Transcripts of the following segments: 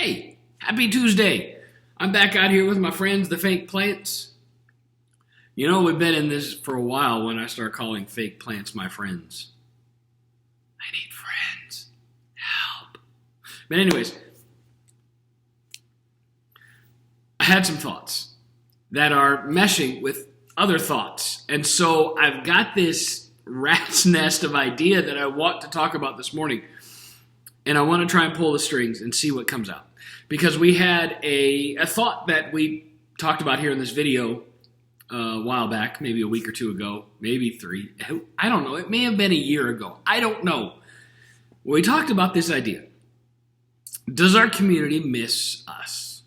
Hey, happy Tuesday. I'm back out here with my friends, the fake plants. You know, we've been in this for a while when I start calling fake plants my friends. I need friends. Help. But anyways, I had some thoughts that are meshing with other thoughts. And so I've got this rat's nest of idea that I want to talk about this morning. And I want to try and pull the strings and see what comes out. Because we had a thought that we talked about here in this video a while back, maybe a week or two ago, maybe 3. I don't know. It may have been a year ago. I don't know. We talked about this idea. Does our community miss us?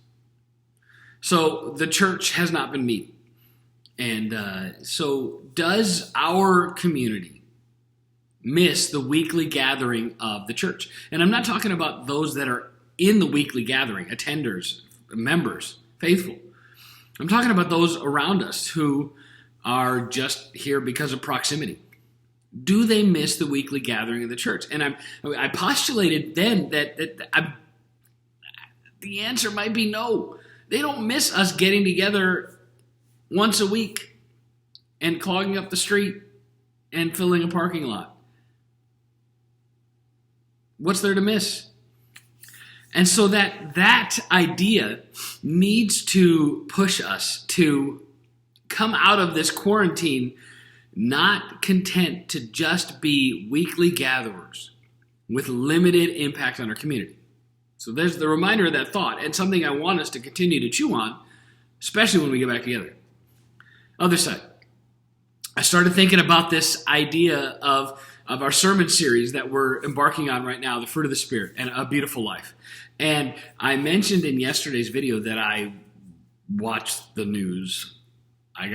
So the church has not been meeting. And so does our community miss the weekly gathering of the church? And I'm not talking about those that are in the weekly gathering, attenders, members, faithful. I'm talking about those around us who are just here because of proximity. Do they miss the weekly gathering of the church? And I postulated then that the answer might be no. They don't miss us getting together once a week and clogging up the street and filling a parking lot. What's there to miss? And so that idea needs to push us to come out of this quarantine not content to just be weekly gatherers with limited impact on our community. So there's the reminder of that thought, and something I want us to continue to chew on, especially when we get back together. Other side, I started thinking about this idea of our sermon series that we're embarking on right now, The Fruit of the Spirit and A Beautiful Life. And I mentioned in yesterday's video that I watched the news. I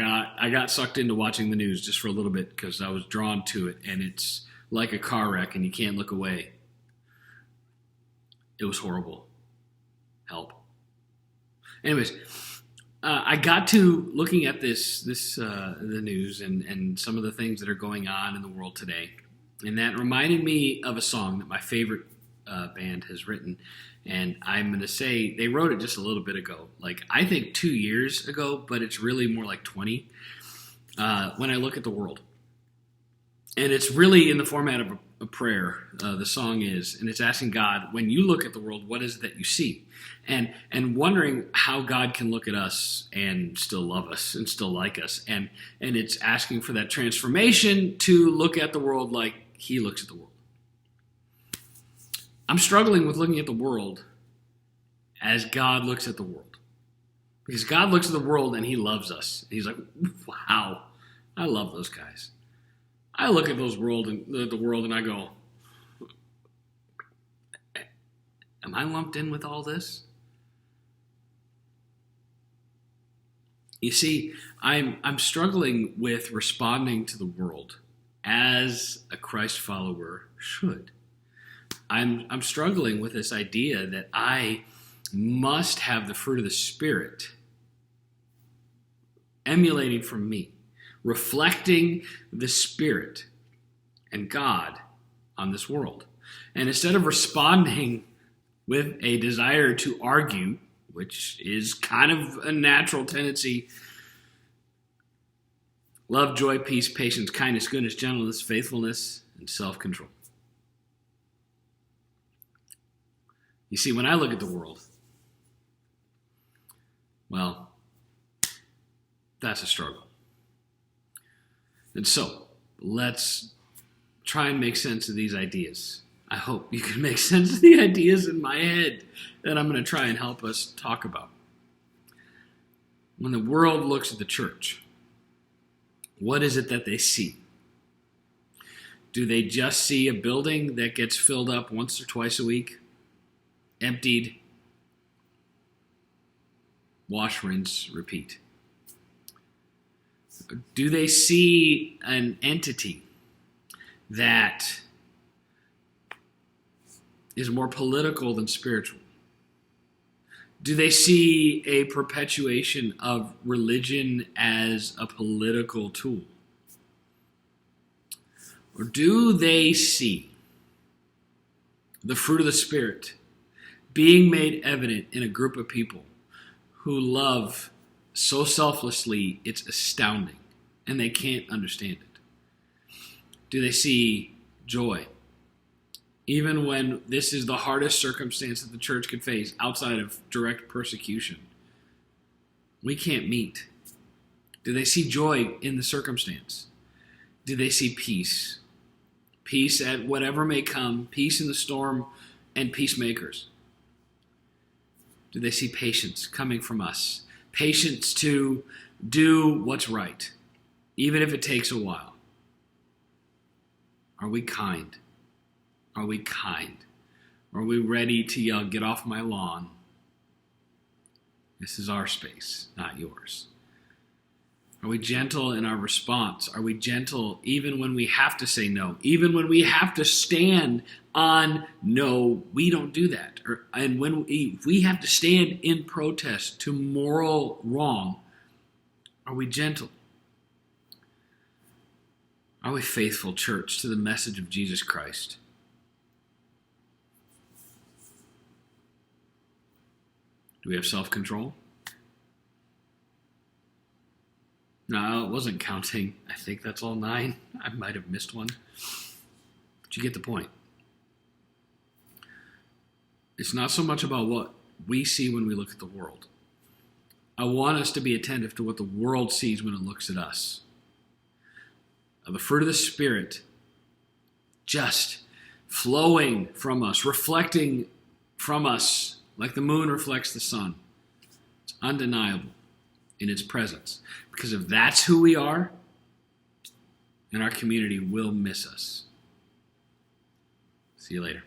got sucked into watching the news just for a little bit because I was drawn to it, and it's like a car wreck and you can't look away. It was horrible. Help. Anyways, I got to looking at the news and some of the things that are going on in the world today. And that reminded me of a song that my favorite band has written. And I'm going to say they wrote it just a little bit ago. Like, I think 2 years ago, but it's really more like 20. When I look at the world. And it's really in the format of a prayer, the song is. And it's asking God, when you look at the world, what is it that you see? And wondering how God can look at us and still love us and still like us. And it's asking for that transformation to look at the world like He looks at the world. I'm struggling with looking at the world as God looks at the world. Because God looks at the world and He loves us. He's like, wow, I love those guys. I look at the world and I go, am I lumped in with all this? You see, I'm struggling with responding to the world as a Christ follower should. I'm struggling with this idea that I must have the fruit of the Spirit emulating from me, reflecting the Spirit and God on this world. And instead of responding with a desire to argue, which is kind of a natural tendency, love, joy, peace, patience, kindness, goodness, gentleness, faithfulness, and self-control. You see, when I look at the world, well, that's a struggle. And so, let's try and make sense of these ideas. I hope you can make sense of the ideas in my head that I'm going to try and help us talk about. When the world looks at the church, what is it that they see? Do they just see a building that gets filled up once or twice a week? Emptied, wash, rinse, repeat. Do they see an entity that is more political than spiritual? Do they see a perpetuation of religion as a political tool? Or do they see the fruit of the Spirit being made evident in a group of people who love so selflessly, it's astounding, and they can't understand it? Do they see joy? Even when this is the hardest circumstance that the church could face outside of direct persecution, we can't meet. Do they see joy in the circumstance? Do they see peace? Peace at whatever may come, peace in the storm, and peacemakers. Do they see patience coming from us? Patience to do what's right, even if it takes a while. Are we kind? Are we kind? Are we ready to yell, "Get off my lawn"? This is our space, not yours. Are we gentle in our response? Are we gentle even when we have to say no? Even when we have to stand on no, we don't do that. And when we have to stand in protest to moral wrong, are we gentle? Are we faithful, church, to the message of Jesus Christ? Do we have self-control? No, it wasn't counting. I think that's all 9. I might have missed one. But you get the point. It's not so much about what we see when we look at the world. I want us to be attentive to what the world sees when it looks at us. The fruit of the Spirit just flowing from us, reflecting from us like the moon reflects the sun. It's undeniable in its presence. Because if that's who we are, then our community will miss us. See you later.